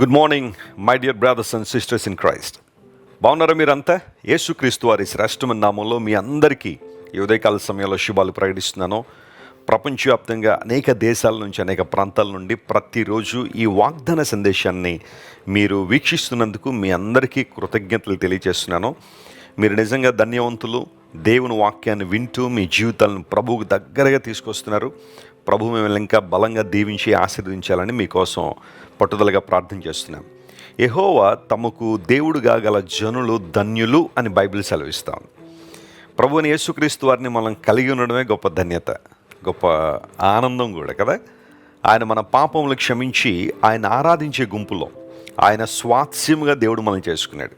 Good morning my dear brothers and sisters in Christ. బాగున్నారా మీరంతా? యేసుక్రీస్తు వారి శ్రేష్టమైన నామంలో మీ అందరికీ ఈ ఉదయకాల సమయంలో శుభాలు ప్రకటిస్తున్నాను. ప్రపంచవ్యాప్తంగా అనేక దేశాల నుంచి, అనేక ప్రాంతాల నుండి ప్రతిరోజు ఈ వాగ్దాన సందేశాన్ని మీరు వీక్షిస్తున్నందుకు మీ అందరికీ కృతజ్ఞతలు తెలియజేస్తున్నాను. మీరు నిజంగా ధన్యవంతులు. దేవుని వాక్యాన్ని వింటూ మీ జీవితాలను ప్రభువుకు దగ్గరగా తీసుకొస్తున్నారు. ప్రభు మిమ్మల్ని ఇంకా బలంగా దీవించి ఆశీర్వదించాలని మీకోసం పట్టుదలగా ప్రార్థన చేస్తున్నాం. యెహోవా తమకు దేవుడుగా గల జనులు ధన్యులు అని బైబిల్ సెలవిస్తాం. ప్రభువుని యేసుక్రీస్తు వారిని మనం కలిగి ఉండడమే గొప్ప ధన్యత, గొప్ప ఆనందం కూడా కదా. ఆయన మన పాపములు క్షమించి ఆయన ఆరాధించే గుంపులో ఆయన స్వాస్యముగా దేవుడు మనం చేసుకున్నాడు.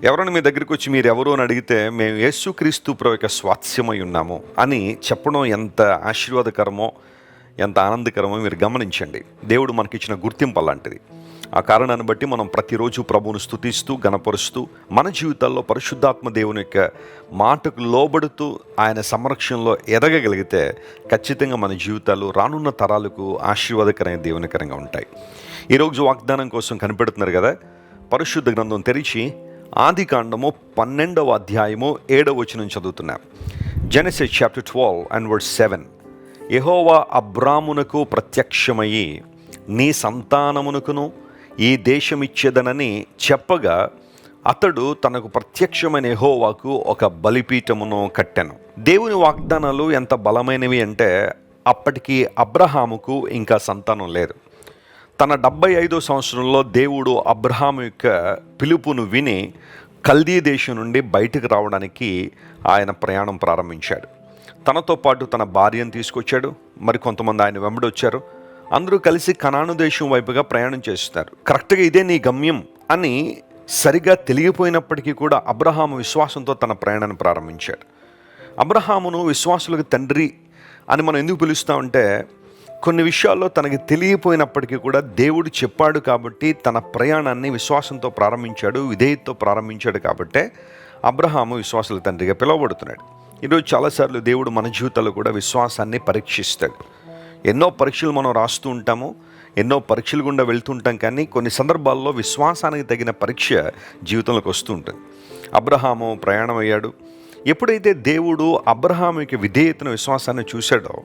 ఎవరైనా మీ దగ్గరికి వచ్చి మీరు ఎవరు అని అడిగితే మేము యేసుక్రీస్తు ప్రభు యొక్క స్వాస్యమై ఉన్నాము అని చెప్పడం ఎంత ఆశీర్వాదకరమో, ఎంత ఆనందకరమో మీరు గమనించండి. దేవుడు మనకిచ్చిన గుర్తింపు అలాంటిది. ఆ కారణాన్ని బట్టి మనం ప్రతిరోజు ప్రభువును స్తుతిస్తూ గణపరుస్తూ మన జీవితాల్లో పరిశుద్ధాత్మ దేవుని యొక్క మాటకు లోబడుతూ ఆయన సంరక్షణలో ఎదగగలిగితే ఖచ్చితంగా మన జీవితాలు రానున్న తరాలకు ఆశీర్వాదకరమైన దేవునికరంగా ఉంటాయి. ఈరోజు వాగ్దానం కోసం కనిపెడుతున్నారు కదా. పరిశుద్ధ గ్రంథం తెరిచి ఆదికాండము 12వ అధ్యాయము 7వ వచనం చదువుతున్నాం. Genesis chapter 12 and verse 7. యెహోవా అబ్రామునకు ప్రత్యక్షమయ్యి నీ సంతానమునకును ఈ దేశమిచ్చేదనని చెప్పగా అతడు తనకు ప్రత్యక్షమైన యెహోవాకు ఒక బలిపీఠమును కట్టెను. దేవుని వాగ్దానాలు ఎంత బలమైనవి అంటే అప్పటికి అబ్రహాముకు ఇంకా సంతానం లేదు. తన 75వ సంవత్సరంలో దేవుడు అబ్రహాము యొక్క పిలుపును విని కల్దీ దేశం నుండి బయటకు రావడానికి ఆయన ప్రయాణం ప్రారంభించాడు. తనతో పాటు తన భార్యను తీసుకొచ్చాడు. మరి కొంతమంది ఆయన వెంబడి వచ్చారు. అందరూ కలిసి కనాను దేశం వైపుగా ప్రయాణం చేస్తారు. కరెక్ట్గా ఇదే నీ గమ్యం అని సరిగా తెలియపోయినప్పటికీ కూడా అబ్రహాము విశ్వాసంతో తన ప్రయాణాన్ని ప్రారంభించాడు. అబ్రహామును విశ్వాసులకు తండ్రి అని మనం ఎందుకు పిలుస్తామంటే కొన్ని విషయాల్లో తనకి తెలియపోయినప్పటికీ కూడా దేవుడు చెప్పాడు కాబట్టి తన ప్రయాణాన్ని విశ్వాసంతో ప్రారంభించాడు, విధేయతతో ప్రారంభించాడు. కాబట్టే అబ్రహాము విశ్వాసుల తండ్రిగా పిలువబడుతున్నాడు. ఈరోజు చాలాసార్లు దేవుడు మన జీవితాల్లో కూడా విశ్వాసాన్ని పరీక్షిస్తాడు. ఎన్నో పరీక్షలు మనం రాస్తూ ఉంటాము, ఎన్నో పరీక్షలు గుండా వెళ్తుంటాం. కానీ కొన్ని సందర్భాల్లో విశ్వాసానికి తగిన పరీక్ష జీవితంలోకి వస్తూ ఉంటుంది. అబ్రహాము ప్రయాణం అయ్యాడు. ఎప్పుడైతే దేవుడు అబ్రహాముకి విధేయతను, విశ్వాసాన్ని చూశాడో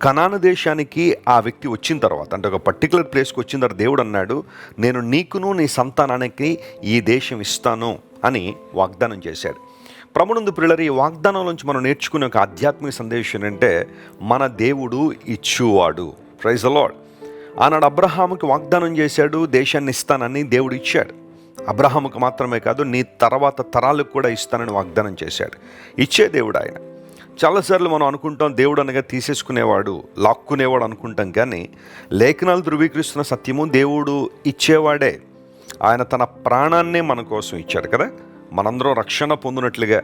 కనాను దేశానికి ఆ వ్యక్తి వచ్చిన తర్వాత, అంటే ఒక పర్టికులర్ ప్లేస్కి వచ్చిన తర్వాత దేవుడు అన్నాడు, నేను నీకును నీ సంతానానికి ఈ దేశం ఇస్తాను అని వాగ్దానం చేశాడు. ప్రభునందు ప్రియులారా, ఈ వాగ్దానం నుంచి మనం నేర్చుకునే ఒక ఆధ్యాత్మిక సందేశం అంటే మన దేవుడు ఇచ్చువాడు. Praise the lord. ఆనాడు అబ్రహాముకి వాగ్దానం చేశాడు, దేశాన్ని ఇస్తానని దేవుడు ఇచ్చాడు. అబ్రహాముకు మాత్రమే కాదు, నీ తర్వాత తరాలకు కూడా ఇస్తానని వాగ్దానం చేశాడు. ఇచ్చే దేవుడు ఆయన. చాలాసార్లు మనం అనుకుంటాం దేవుడు అనగా తీసేసుకునేవాడు, లాక్కునేవాడు అనుకుంటాం. కానీ లేఖనాలు ధృవీకరిస్తున్న సత్యము దేవుడు ఇచ్చేవాడే. ఆయన తన ప్రాణాన్నే మన కోసం ఇచ్చాడు కదా. మనందరం రక్షణ పొందినట్లుగా,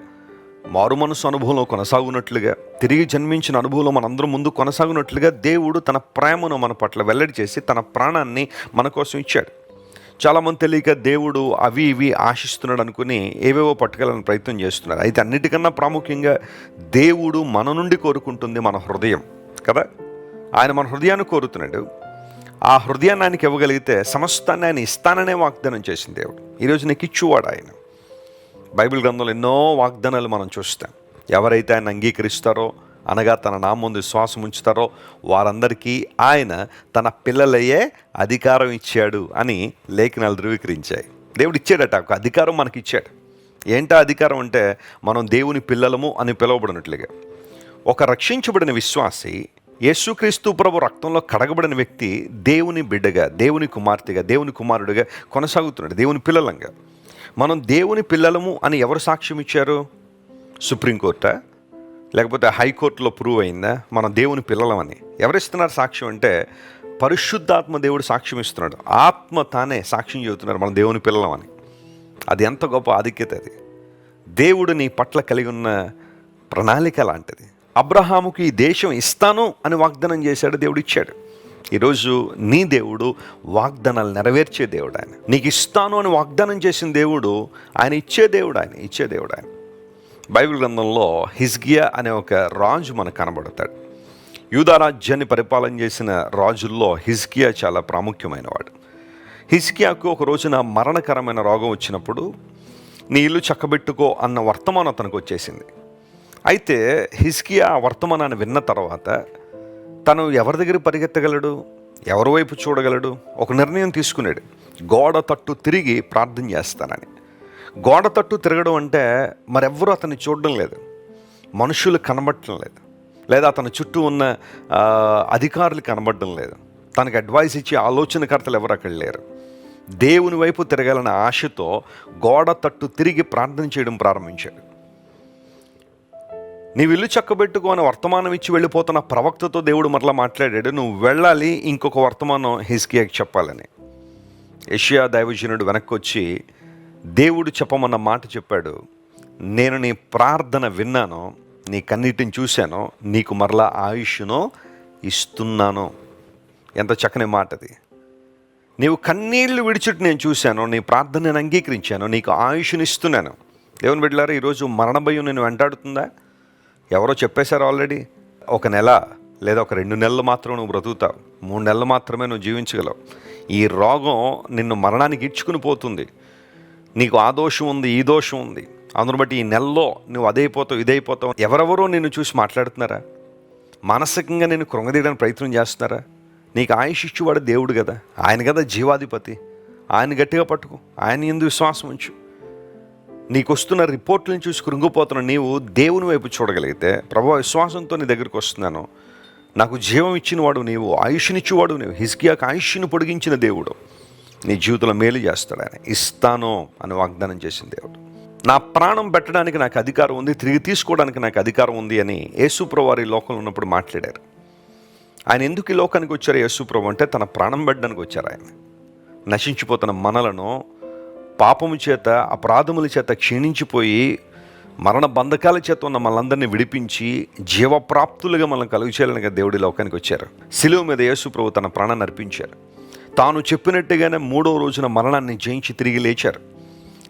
మారు మనసు అనుభవంలో కొనసాగునట్లుగా, తిరిగి జన్మించిన అనుభవంలో మనందరం ముందు కొనసాగునట్లుగా దేవుడు తన ప్రేమను మన పట్ల వెల్లడి చేసి తన ప్రాణాన్ని మన కోసం ఇచ్చాడు. చాలామంది తెలియక దేవుడు అవి ఇవి ఆశిస్తున్నాడు అనుకుని ఏవేవో పట్టుకెళ్ళని ప్రయత్నం చేస్తున్నారు. అయితే అన్నిటికన్నా ప్రాముఖ్యంగా దేవుడు మన నుండి కోరుకుంటుంది మన హృదయం కదా. ఆయన మన హృదయాన్ని కోరుతున్నాడు. ఆ హృదయాన్ని ఆయనకి ఇవ్వగలిగితే సమస్తాన్ని ఆయన ఇస్తాననే వాగ్దానం చేసింది దేవుడు. ఈరోజు నీకు ఇచ్చువాడు ఆయన. బైబిల్ గ్రంథంలో ఎన్నో వాగ్దానాలు మనం చూస్తాం. ఎవరైతే ఆయన అంగీకరిస్తారో, అనగా తన నామం విశ్వాసం ఉంచుతారో వారందరికీ ఆయన తన పిల్లలయ్యే అధికారం ఇచ్చాడు అని లేఖనాలు ధృవీకరించాయి. దేవుడు ఇచ్చాడట, ఒక అధికారం మనకి ఇచ్చాడు. ఏంటా అధికారం అంటే మనం దేవుని పిల్లలము అని పిలువబడినట్లుగా. ఒక రక్షించబడిన విశ్వాసి, యేసుక్రీస్తు ప్రభు రక్తంలో కడగబడిన వ్యక్తి దేవుని బిడ్డగా, దేవుని కుమార్తెగా, దేవుని కుమారుడిగా కొనసాగుతున్నాడు, దేవుని పిల్లలంగా. మనం దేవుని పిల్లలము అని ఎవరు సాక్ష్యం ఇచ్చారు? సుప్రీంకోర్టా, లేకపోతే హైకోర్టులో ప్రూవ్ అయిందా మనం దేవుని పిల్లలమని? ఎవరిస్తున్నారు సాక్ష్యం అంటే పరిశుద్ధాత్మ దేవుడు సాక్ష్యం ఇస్తున్నాడు. ఆత్మ తానే సాక్ష్యం చెబుతున్నారు మనం దేవుని పిల్లలమని. అది ఎంత గొప్ప ఆధిక్యత! అది దేవుడు నీ పట్ల కలిగి ఉన్న ప్రణాళిక లాంటిది. అబ్రహాముకి ఈ దేశం ఇస్తాను అని వాగ్దానం చేశాడు, దేవుడు ఇచ్చాడు. ఈరోజు నీ దేవుడు వాగ్దానాలు నెరవేర్చే దేవుడు. ఆయన నీకు ఇస్తాను అని వాగ్దానం చేసిన దేవుడు, ఆయన ఇచ్చే దేవుడు, ఆయన ఇచ్చే దేవుడు ఆయన. బైబిల్ గ్రంథంలో హిజ్కియా అనే ఒక రాజు మనకు కనబడతాడు. యూదా రాజ్యాన్ని పరిపాలన చేసిన రాజుల్లో హిజ్కియా చాలా ప్రాముఖ్యమైనవాడు. హిజ్కియాకు ఒక రోజున మరణకరమైన రోగం వచ్చినప్పుడు నీ ఇల్లు చక్కబెట్టుకో అన్న వర్తమానం అతనికి వచ్చేసింది. అయితే హిజ్కియా ఆ వర్తమానాన్ని విన్న తర్వాత తను ఎవరి దగ్గర పరిగెత్తగలడు, ఎవరి వైపు చూడగలడు? ఒక నిర్ణయం తీసుకున్నాడు, గోడ తట్టు తిరిగి ప్రార్థన చేస్తానని. గోడ తట్టు తిరగడం అంటే మరెవ్వరూ అతన్ని చూడడం లేదు, మనుషులు కనబడటం లేదు, లేదా అతని చుట్టూ ఉన్న అధికారులు కనబడడం లేదు, తనకు అడ్వైస్ ఇచ్చే ఆలోచనకర్తలు ఎవరు అక్కడ లేరు. దేవుని వైపు తిరగాలన్న ఆశతో గోడ తట్టు తిరిగి ప్రార్థన చేయడం ప్రారంభించాడు. నీవు ఇల్లు చక్కబెట్టుకో అని వర్తమానం ఇచ్చి వెళ్ళిపోతున్న ప్రవక్తతో దేవుడు మరలా మాట్లాడాడు, నువ్వు వెళ్ళాలి, ఇంకొక వర్తమానం హిజ్కియాకి చెప్పాలని. యెషయా దైవజనుడు వెనక్కి వచ్చి దేవుడు చెప్పమన్న మాట చెప్పాడు, నేను నీ ప్రార్థన విన్నాను, నీ కన్నీటిని చూశాను, నీకు మరలా ఆయుష్ను ఇస్తున్నాను. ఎంత చక్కని మాట అది. నీవు కన్నీళ్లు విడిచిట్టు నేను చూశాను, నీ ప్రార్థన నేను అంగీకరించాను, నీకు ఆయుష్ని ఇస్తున్నాను. దేవుని బిడ్డలారా, ఈరోజు మరణ భయం నేను వెంటాడుతుందా? ఎవరో చెప్పేశారు ఆల్రెడీ, ఒక నెల లేదా ఒక 2 నెలలు మాత్రం నువ్వు బ్రతుకుతావు, 3 నెలలు మాత్రమే నువ్వు జీవించగలవు. ఈ రోగం నిన్ను మరణానికి ఇడ్చుకుని పోతుంది, నీకు ఆ దోషం ఉంది, ఈ దోషం ఉంది, అందును బట్టి ఈ నెలలో నువ్వు అదైపోతావు, ఇదైపోతావు. ఎవరెవరో నిన్ను చూసి మాట్లాడుతున్నారా? మానసికంగా నేను కృంగదీయడానికి ప్రయత్నం చేస్తున్నారా? నీకు ఆయుష్ ఇచ్చేవాడు దేవుడు కదా, ఆయన కదా జీవాధిపతి. ఆయన గట్టిగా పట్టుకో, ఆయన యందు విశ్వాసం ఉంచు. నీకు వస్తున్న రిపోర్ట్లను చూసి కృంగిపోతున్న నీవు దేవుని వైపు చూడగలిగితే, ప్రభువా విశ్వాసంతో నీ దగ్గరికి వస్తున్నాను, నాకు జీవం ఇచ్చినవాడు నీవు, ఆయుష్నిచ్చేవాడు నీవు. హిజ్కియాకు ఆయుష్ను పొడిగించిన దేవుడు నీ జీవితంలో మేలు చేస్తాడు. ఆయన ఇస్తాను అని వాగ్దానం చేసిన దేవుడు. నా ప్రాణం పెట్టడానికి నాకు అధికారం ఉంది, తిరిగి తీసుకోవడానికి నాకు అధికారం ఉంది అని యేసుప్రభు వారు ఈ లోకంలో ఉన్నప్పుడు మాట్లాడారు. ఆయన ఎందుకు ఈ లోకానికి వచ్చారు యేసుప్రభు అంటే తన ప్రాణం పెట్టడానికి వచ్చారు. ఆయన నశించిపోతున్న మనలను పాపము చేత, అపరాధముల చేత క్షీణించిపోయి మరణ బంధకాల చేత ఉన్న మనందరినీ విడిపించి జీవప్రాప్తులుగా మనం కలుగు చేయాలని దేవుడి లోకానికి వచ్చారు. శిలువ మీద యేసుప్రభు తన ప్రాణాన్ని అర్పించారు. తాను చెప్పినట్టుగానే 3వ రోజున మరణాన్ని జయించి తిరిగి లేచారు.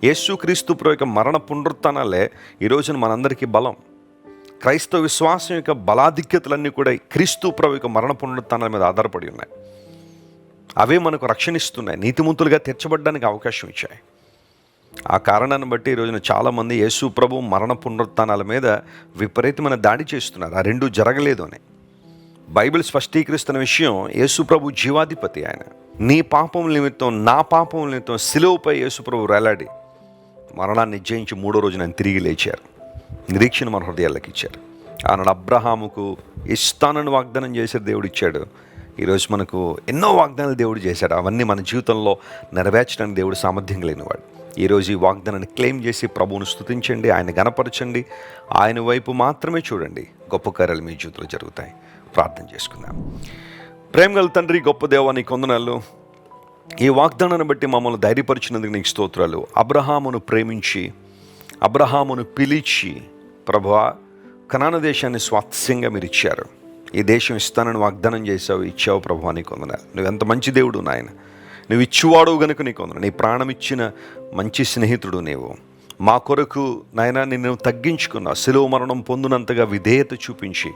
యేసుక్రీస్తు ప్రభు యొక్క మరణ పునరుత్థానాలే ఈ రోజున మనందరికీ బలం. క్రైస్తవ విశ్వాసం యొక్క బలాధిక్యతలన్నీ కూడా క్రీస్తు ప్రభు యొక్క మరణ పునరుత్థానాల మీద ఆధారపడి ఉన్నాయి. అవే మనకు రక్షణ ఇస్తున్నాయి, నీతిమంతులుగా తీర్చబడడానికి అవకాశం ఇచ్చాయి. ఆ కారణాన్ని బట్టి ఈ రోజున చాలామంది యేసు ప్రభు మరణ పునరుత్థానాల మీద విపరీతమైన దాడి చేస్తున్నారు. ఆ రెండు జరగలేదు అని బైబిల్ స్పష్టీకరిస్తున్న విషయం. యేసు ప్రభు జీవాధిపతి. ఆయన నీ పాపం నిమిత్తం, నా పాపం నిమిత్తం సిలువపై యేసు ప్రభు వేలాడి మరణాన్ని జయించి 3వ రోజున ఆయన తిరిగి లేచారు. నిరీక్షణ మన హృదయాలకు ఇచ్చారు. ఆనాడు అబ్రహాముకు ఇస్తానని వాగ్దానం చేశారు, దేవుడు ఇచ్చాడు. ఈరోజు మనకు ఎన్నో వాగ్దానాలు దేవుడు చేశాడు. అవన్నీ మన జీవితంలో నెరవేర్చడానికి దేవుడు సామర్థ్యం లేనివాడు. ఈరోజు ఈ వాగ్దానాన్ని క్లెయిమ్ చేసి ప్రభువును స్తుతించండి, ఆయన గణపరచండి, ఆయన వైపు మాత్రమే చూడండి. గొప్ప కార్యాలు మీ జీవితంలో జరుగుతాయి. ప్రార్థన చేసుకుందాం. ప్రేమగల తండ్రి, గొప్ప దేవా, నీకు వందనాలు. ఈ వాగ్దానాన్ని బట్టి మమ్మల్ని ధైర్యపరిచినందుకు నీకు స్తోత్రాలు. అబ్రహామును ప్రేమించి, అబ్రహామును పిలిచి, ప్రభువా కనాను దేశాన్ని స్వాస్థ్యంగా మీరు ఇచ్చారు. ఈ దేశం ఇస్తానని వాగ్దానం చేసావు, ఇచ్చావు. ప్రభువా నీకు వందనాలు. నువ్వు ఎంత మంచి దేవుడు నాయన. నువ్వు ఇచ్చువాడు గనుక నీకు వందనాలు. నీ ప్రాణం ఇచ్చిన మంచి స్నేహితుడు నీవు. మా కొరకు నాయన నిన్ను తగ్గించుకున్న, శిలువ మరణం పొందినంతగా విధేయత చూపించి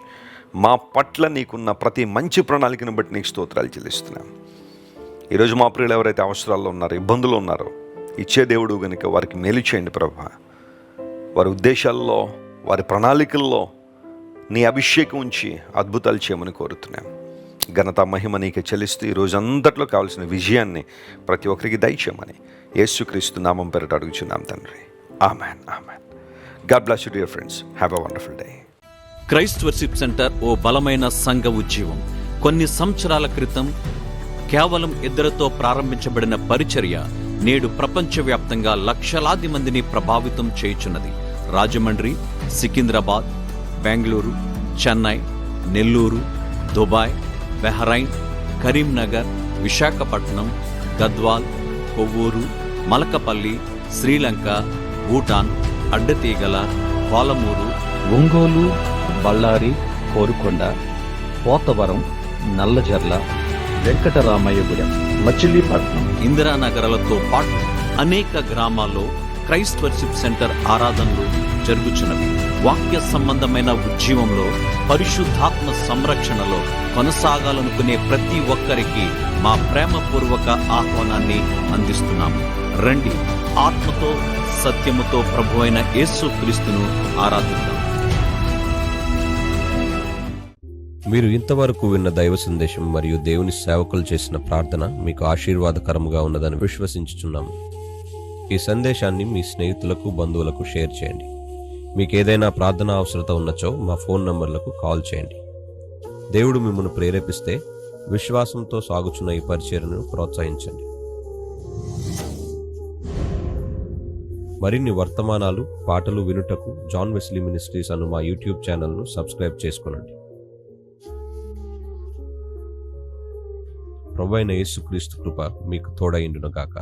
మా పట్ల నీకున్న ప్రతి మంచి ప్రణాళికను బట్టి నీకు స్తోత్రాలు చెల్లిస్తున్నాం. ఈరోజు మా ప్రియులు ఎవరైతే అవసరాల్లో ఉన్నారో, ఇబ్బందులు ఉన్నారో, ఇచ్చే దేవుడు కనుక వారికి మేలు చేయండి ప్రభువా. వారి ఉద్దేశాల్లో, వారి ప్రణాళికల్లో నీ అభిషేకం ఉంచి అద్భుతాలు చేయమని కోరుతున్నాం. ఘనత మహిమ నీకే చెల్లిస్తూ ఈరోజు అంతట్లో కావాల్సిన విజయాన్ని ప్రతి ఒక్కరికి దయచేయమని యేసుక్రీస్తు నామం పేరిట అడుగుచున్నాం తండ్రి. Amen, amen. God bless you dear friends. Have a wonderful day. Christ worship centre ఓ బలమైన సంఘ ఉజ్జీవం. కొన్ని సంవత్సరాల క్రితం కేవలం 2తో ప్రారంభించబడిన పరిచర్య నేడు ప్రపంచవ్యాప్తంగా లక్షలాది మందిని ప్రభావితం చేయుచున్నది. రాజమండ్రి, సికింద్రాబాద్, బెంగళూరు, చెన్నై, నెల్లూరు, దుబాయ్, బెహ్రైన్, కరీంనగర్, విశాఖపట్నం, గద్వాల్, కొవ్వూరు, మలకపల్లి, శ్రీలంక, భూటాన్, అడ్డతీగల, పాలమూరు, ఒంగోలు, బళ్ళారి, కోరుకొండ, పోతవరం, నల్లజర్ల, వెంకటరామయ్యగూడెం, మచిలీపట్నం, ఇందిరానగర్లతో పాటు అనేక గ్రామాల్లో క్రైస్ట్ వర్షిప్ సెంటర్ ఆరాధనలు జరుగుచున్నవి. వాక్య సంబంధమైన ఉజ్జీవంలో, పరిశుద్ధాత్మ సంరక్షణలో కొనసాగాలనుకునే ప్రతి ఒక్కరికి మా ప్రేమపూర్వక ఆహ్వానాన్ని అందిస్తున్నాము. రండి, ఆత్మతో సత్యముతో ప్రభువైన యేసుక్రీస్తును ఆరాధిద్దాం. మీరు ఇంతవరకు విన్న దైవ సందేశం మరియు దేవుని సేవకులు చేసిన ప్రార్థన మీకు ఆశీర్వాదకరముగా ఉన్నదని విశ్వసించుచున్నాము. ఈ సందేశాన్ని మీ స్నేహితులకు, బంధువులకు షేర్ చేయండి. మీకు ఏదైనా ప్రార్థన అవసరత ఉన్నచో మా ఫోన్ నంబర్లకు కాల్ చేయండి. దేవుడు మిమ్మల్ని ప్రేరేపిస్తే విశ్వాసంతో సాగుచున్న ఈ పరిచర్యను ప్రోత్సహించండి. మరిన్ని వర్తమానాలు, పాటలు వినుటకు జాన్ వెస్లీ మినిస్ట్రీస్ అను మా యూట్యూబ్ ఛానల్ను సబ్స్క్రైబ్ చేసుకొనండి. ప్రభువైన యేసుక్రీస్తు కృప మీకు తోడైండును గాక.